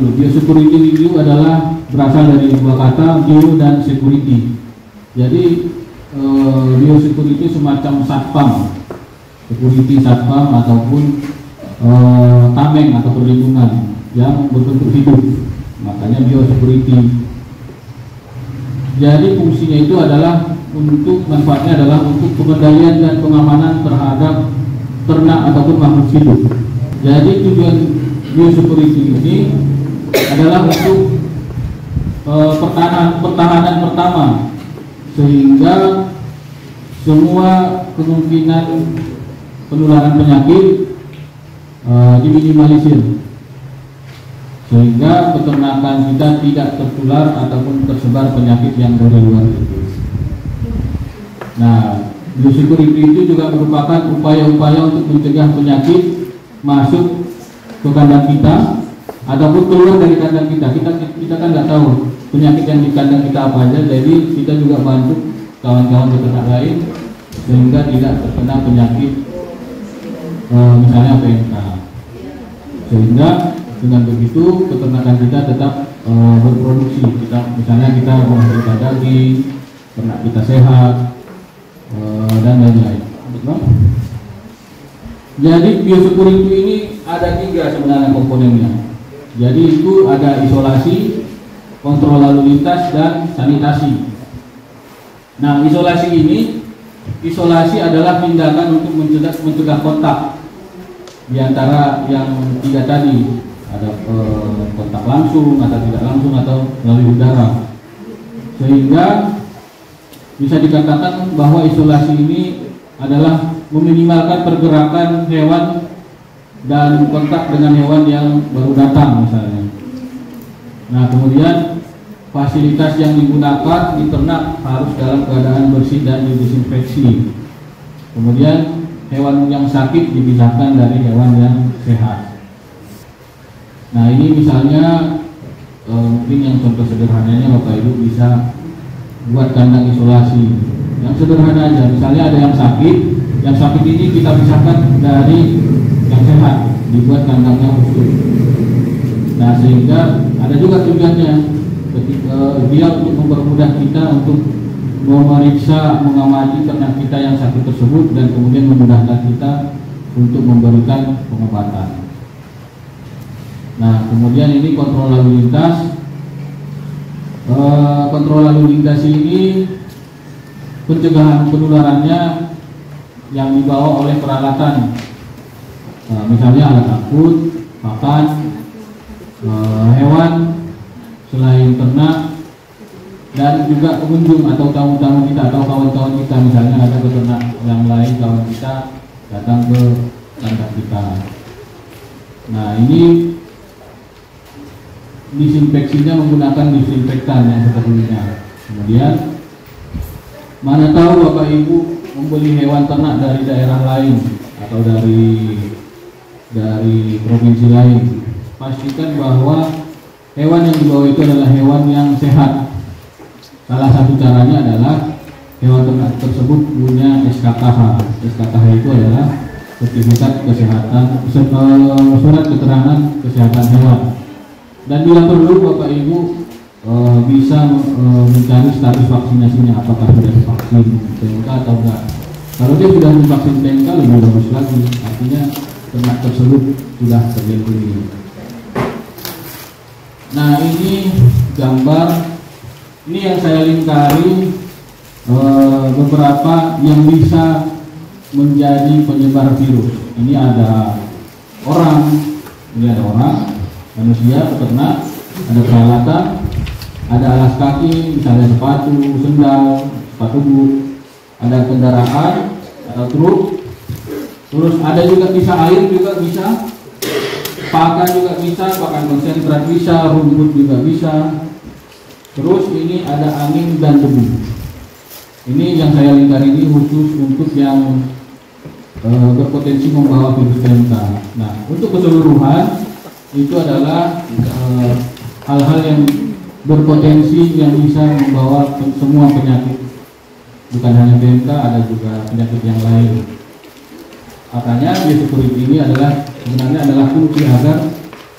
dulu. Biosecurity itu adalah berasal dari dua kata, bio dan security. Jadi biosecurity itu semacam satpam, security satpam ataupun tameng atau perlindungan yang berbentuk hidup. Makanya biosecurity. Jadi fungsinya itu adalah manfaatnya adalah untuk pengendalian dan pengamanan terhadap ternak ataupun makhluk hidup. Jadi tujuan biosecurity ini adalah untuk pertahanan pertama, sehingga semua kemungkinan penularan penyakit diminimalisir, sehingga peternakan kita tidak tertular ataupun tersebar penyakit yang dari luar itu. Nah, biosecurity itu juga merupakan upaya-upaya untuk mencegah penyakit masuk ke kandang kita ataupun keluar dari kandang kita. Kita kan nggak tahu penyakit yang di kandang kita apa aja, jadi kita juga bantu kawan-kawan peternak lain sehingga tidak terkena penyakit misalnya PMK. Sehingga dengan begitu peternakan kita tetap berproduksi. Misalnya kita menghasilkan daging, ternak kita sehat, dan lain-lain. Jadi biosecurity ini ada 3 sebenarnya komponennya. Jadi itu ada isolasi, kontrol lalu lintas, dan sanitasi. Nah, isolasi adalah tindakan untuk mencegah kontak di antara yang 3 tadi. Ada kontak langsung atau tidak langsung atau melalui udara, sehingga bisa dikatakan bahwa isolasi ini adalah meminimalkan pergerakan hewan dan kontak dengan hewan yang baru datang misalnya. Nah, kemudian fasilitas yang digunakan di ternak harus dalam keadaan bersih dan didesinfeksi. Kemudian hewan yang sakit dipisahkan dari hewan yang sehat. Nah, ini misalnya mungkin yang contoh sederhananya Bapak Ibu bisa buat kandang isolasi yang sederhana aja. Misalnya ada yang sakit ini kita pisahkan dari yang sehat, dibuat kandangnya khusus. Nah, sehingga ada juga tujuannya ketika dia untuk mempermudah kita untuk memeriksa, mengamati ternak kita yang sakit tersebut dan kemudian memudahkan kita untuk memberikan pengobatan. Nah, kemudian ini kontrol lalu lintas. Kontrol lalu lintas ini pencegahan penularannya yang dibawa oleh peralatan, misalnya alat angkut, pakan, hewan selain ternak, dan juga pengunjung atau tamu-tamu kita atau kawan-kawan kita. Misalnya ada peternak yang lain, kawan kita datang ke kandang kita. Nah, ini disinfeksinya menggunakan disinfektan yang sebelumnya. Kemudian mana tahu Bapak Ibu membeli hewan ternak dari daerah lain atau dari provinsi lain, pastikan bahwa hewan yang dibawa itu adalah hewan yang sehat. Salah satu caranya adalah hewan ternak tersebut punya SKKH. SKKH itu adalah sertifikat kesehatan, surat keterangan kesehatan hewan. Dan bila perlu Bapak Ibu bisa mencari status vaksinasinya, apakah sudah divaksin PMK atau enggak. Kalau dia sudah divaksin PMK lebih bagus lagi, artinya ternak tersebut sudah terlindungi. Nah, ini gambar, ini yang saya lingkari beberapa yang bisa menjadi penyebar virus. Ini ada orang, manusia, peternak, ada peralatan, ada alas kaki, misalnya sepatu, sendal, sepatu boot, ada kendaraan atau truk, terus ada juga bisa air juga bisa, pakan juga bisa, pakan konsentrat bisa, rumput juga bisa. Terus ini ada angin dan debu. Ini yang saya lingkari ini khusus untuk yang berpotensi membawa virus PMK. Nah, untuk keseluruhan itu adalah hal-hal yang berpotensi yang bisa membawa semua penyakit, bukan hanya PMK, ada juga penyakit yang lain. Makanya biosecurity ini sebenarnya adalah kunci agar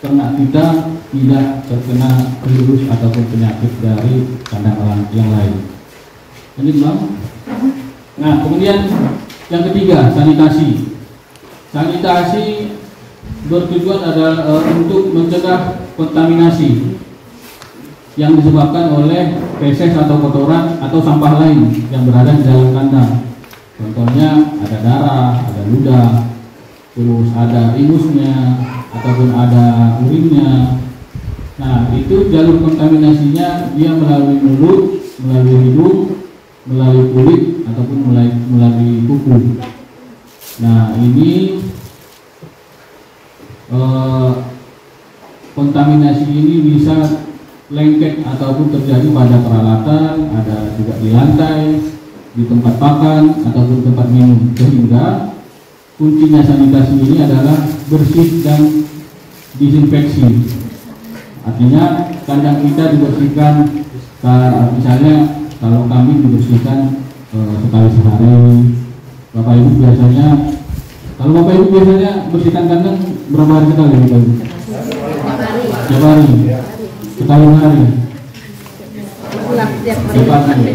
ternak kita tidak terkena virus ataupun penyakit dari kandang yang lain. Lanjut Bang. Nah, kemudian yang ketiga, sanitasi. Sanitasi bertujuan adalah untuk mencegah kontaminasi yang disebabkan oleh feses atau kotoran atau sampah lain yang berada di dalam kandang. Contohnya ada darah, ada ludah, terus ada ingusnya ataupun ada urinnya. Nah, itu jalur kontaminasinya dia melalui mulut, melalui hidung, melalui kulit ataupun melalui kuku. Nah, ini kontaminasi ini bisa lengket ataupun terjadi pada peralatan, ada juga di lantai, di tempat makan ataupun tempat minum. Sehingga kuncinya sanitasi ini adalah bersih dan disinfeksi. Artinya kandang kita dibersihkan, misalnya kalau kambing dibersihkan sekali sehari. Bapak Ibu biasanya, kalau Bapak Ibu biasanya bersihkan kandang berapa hari sekali Bapak Ibu? Setiap hari. Sekali hari. Setiap hari.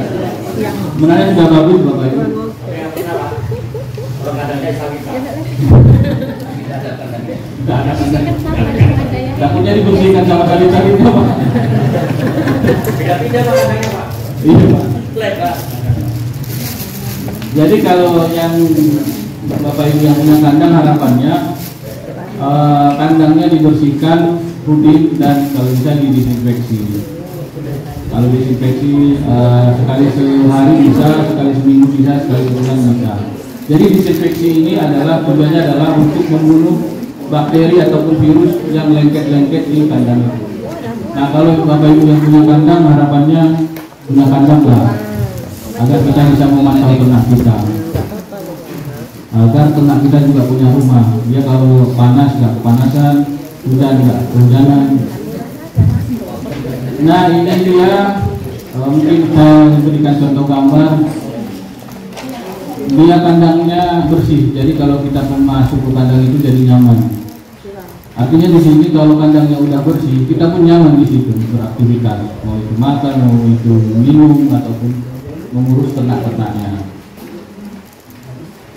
Sebenarnya sudah bagus Bapak Ibu. Takutnya dibersihkan sama kali-kali Pak. Pindah-pindah makanya Pak. Iya Pak. Jadi kalau yang Bapak Ibu yang punya kandang, harapannya kandangnya dibersihkan rutin dan kalau bisa didisinfeksi. Kalau disinfeksi sekali sehari bisa, sekali seminggu bisa, sekali sebulan bisa. Jadi disinfeksi ini adalah tujuannya adalah untuk membunuh bakteri ataupun virus yang lengket-lengket di kandang itu. Nah, kalau Bapak Ibu yang punya kandang, harapannya punya kandang lah, agar kita bisa memantau ternak kita, agar ternak kita juga punya rumah. Dia kalau panas nggak kepanasan, hujan nggak kehujanan. Nah, ini dia mungkin saya berikan contoh gambar. Dia kandangnya bersih, jadi kalau kita masuk ke kandang itu jadi nyaman. Artinya di sini kalau kandangnya udah bersih, kita pun nyaman di situ beraktivitas, mau itu makan, mau itu minum ataupun mengurus ternak-ternaknya.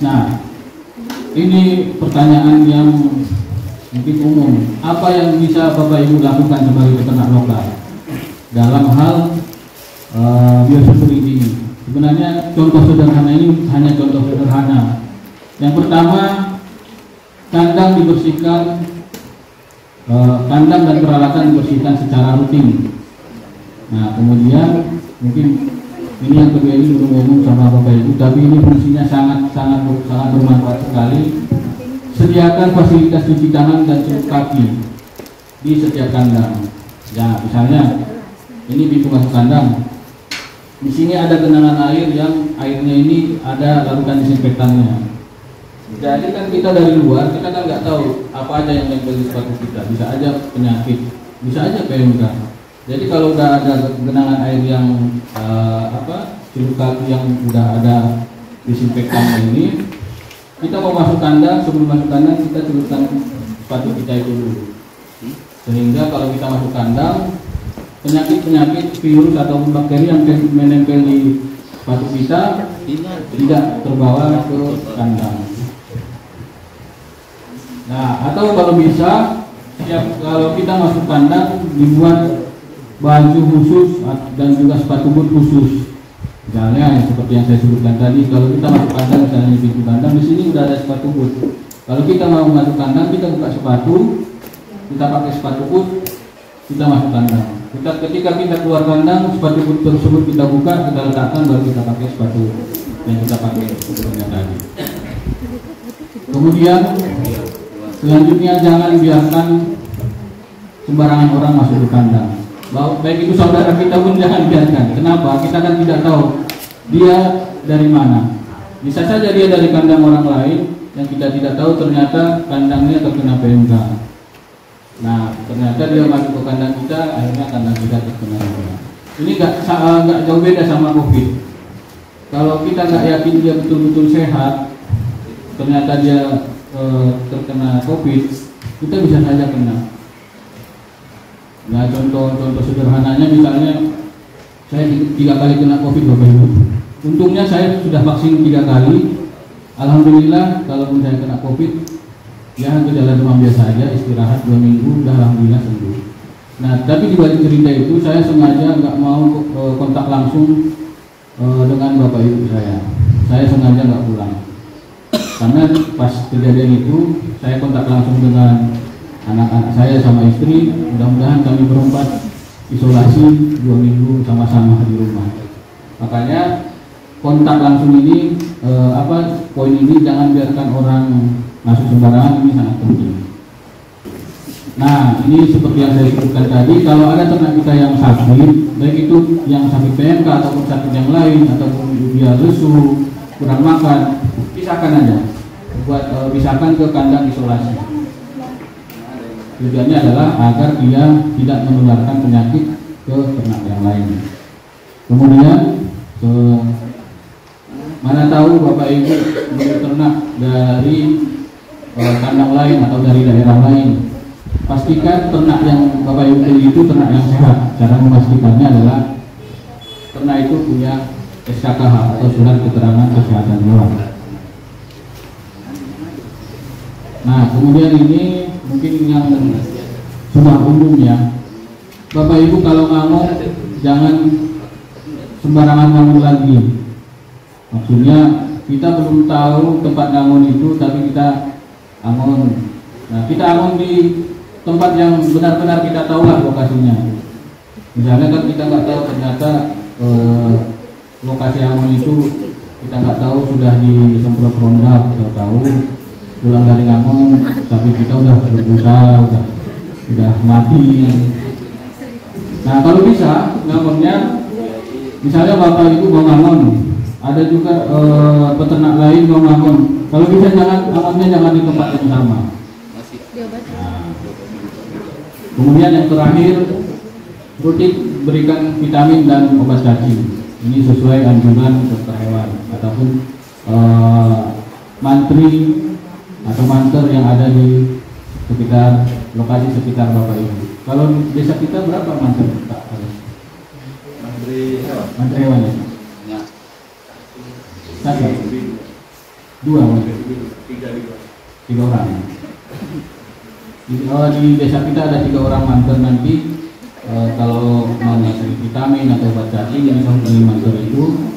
Nah, ini pertanyaan yang mungkin umum. Apa yang bisa Bapak Ibu lakukan sebagai peternak lokal dalam hal biosecurity ini? Sebenarnya contoh sederhana ini hanya contoh sederhana. Yang pertama, kandang dibersihkan, kandang dan peralatan dibersihkan secara rutin. Nah, kemudian mungkin ini yang kedua ini belum ngomong sama Bapak Ibu, tapi ini fungsinya sangat bermanfaat sekali. Sediakan fasilitas cuci tangan dan celup kaki di setiap kandang. Ya, misalnya ini pintu masuk kandang. Di sini ada genangan air yang airnya ini ada larutan disinfektannya. Jadi kan kita dari luar, kita kan nggak tahu apa aja yang nempel di sepatu kita. Bisa aja penyakit, bisa aja PMK. Jadi kalau udah ada genangan air yang celup kaki yang udah ada disinfektan ini, kita mau masuk kandang, sebelum masuk kandang kita celupkan sepatu kita itu dulu. Sehingga kalau kita masuk kandang, penyakit-penyakit virus atau bakteri yang menempel di sepatu kita tidak terbawa ke kandang. Nah, atau kalau bisa, kalau kita masuk kandang dibuat baju khusus dan juga sepatu boot khusus. Misalnya seperti yang saya sebutkan tadi, kalau kita masuk kandang misalnya di pintu kandang, di sini sudah ada sepatu boot. Kalau kita mau masuk kandang, kita buka sepatu, kita pakai sepatu boot, kita masuk kandang. Ketika kita keluar kandang, sepatu boot tersebut kita buka, kita letakkan, baru kita pakai sepatu yang kita pakai sebelumnya tadi. Kemudian selanjutnya jangan biarkan sembarangan orang masuk ke kandang. Baik itu saudara kita pun jangan biarkan. Kenapa? Kita kan tidak tahu dia dari mana. Bisa saja dia dari kandang orang lain yang kita tidak tahu, ternyata kandangnya terkena PMK. Nah, ternyata dia masuk ke kandang kita, akhirnya kandang kita terkena juga. Ini nggak jauh beda sama COVID. Kalau kita nggak yakin dia betul-betul sehat, ternyata dia terkena COVID, kita bisa saja kena. Ya contoh sederhananya misalnya saya 3 kali kena COVID Bapak Ibu. Untungnya saya sudah vaksin 3 kali. Alhamdulillah kalaupun saya kena COVID, ya gejala demam biasa aja, istirahat 2 minggu, udah alhamdulillah sembuh. Nah tapi di balik cerita itu saya sengaja nggak mau kontak langsung dengan Bapak Ibu saya. Saya sengaja nggak pulang. Karena pas kejadian itu saya kontak langsung dengan anak-anak saya sama istri. Mudah-mudahan kami berempat isolasi 2 minggu sama-sama di rumah. Makanya kontak langsung ini poin ini jangan biarkan orang masuk sembarangan, ini sangat penting. Nah ini seperti yang saya sebutkan tadi, kalau ada ternak kita yang sakit, baik itu yang sakit PMK ataupun sakit yang lain, ataupun dia lesu, kurang makan, pisahkan aja, pisahkan ke kandang isolasi. Tujuannya adalah agar dia tidak menularkan penyakit ke ternak yang lain. Kemudian mana tahu Bapak Ibu ternak dari kandang lain atau dari daerah lain, pastikan ternak yang Bapak Ibu beli itu ternak yang sehat. Cara memastikannya adalah ternak itu punya SKKH atau surat keterangan kesehatan hewan. Nah kemudian ini mungkin yang sudah umumnya, Bapak Ibu kalau ngamuk jangan sembarangan ngamuk lagi. Maksudnya kita belum tahu tempat ngangon itu, tapi kita angon. Nah kita angon di tempat yang benar-benar kita tahu lah lokasinya. Misalnya kan kita nggak tahu ternyata lokasi angon itu kita nggak tahu sudah disemprot ronda, kita tahu pulang dari ngangon tapi kita udah berbusa, udah mati. Nah kalau bisa ngangonnya, misalnya Bapak Ibu mau ngangon, ada juga peternak lain mau ngangon, kalau bisa angonnya jangan di tempat yang sama. Nah, kemudian yang terakhir, rutin berikan vitamin dan obat cacing. Ini sesuai anjuran dokter hewan ataupun mantri atau manter yang ada di sekitar lokasi sekitar Bapak Ibu. Kalau di desa kita berapa manter Pak? Mantri hewan ya? Satu, 2, 3 orang. Di desa kita ada 3 orang manter nanti. Kalau mau ngasih vitamin atau obat cacing yang beli manter itu.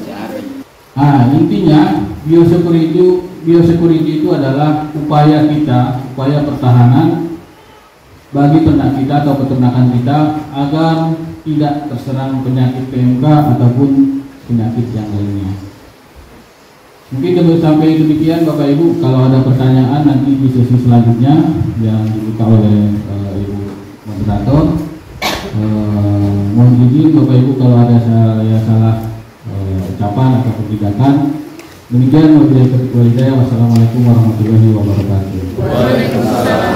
Nah intinya biosecurity itu adalah upaya kita, upaya pertahanan bagi ternak kita atau peternakan kita agar tidak terserang penyakit PMK ataupun penyakit yang lainnya. Mungkin sampai demikian Bapak Ibu. Kalau ada pertanyaan nanti di sesi selanjutnya yang dibuka oleh Ibu Moderator. Mohon izin Bapak Ibu kalau ada saya salah ucapan atau tindakan. Demikian wabillahi taufiq. Wassalamualaikum warahmatullahi wabarakatuh. Waalaikumsalam.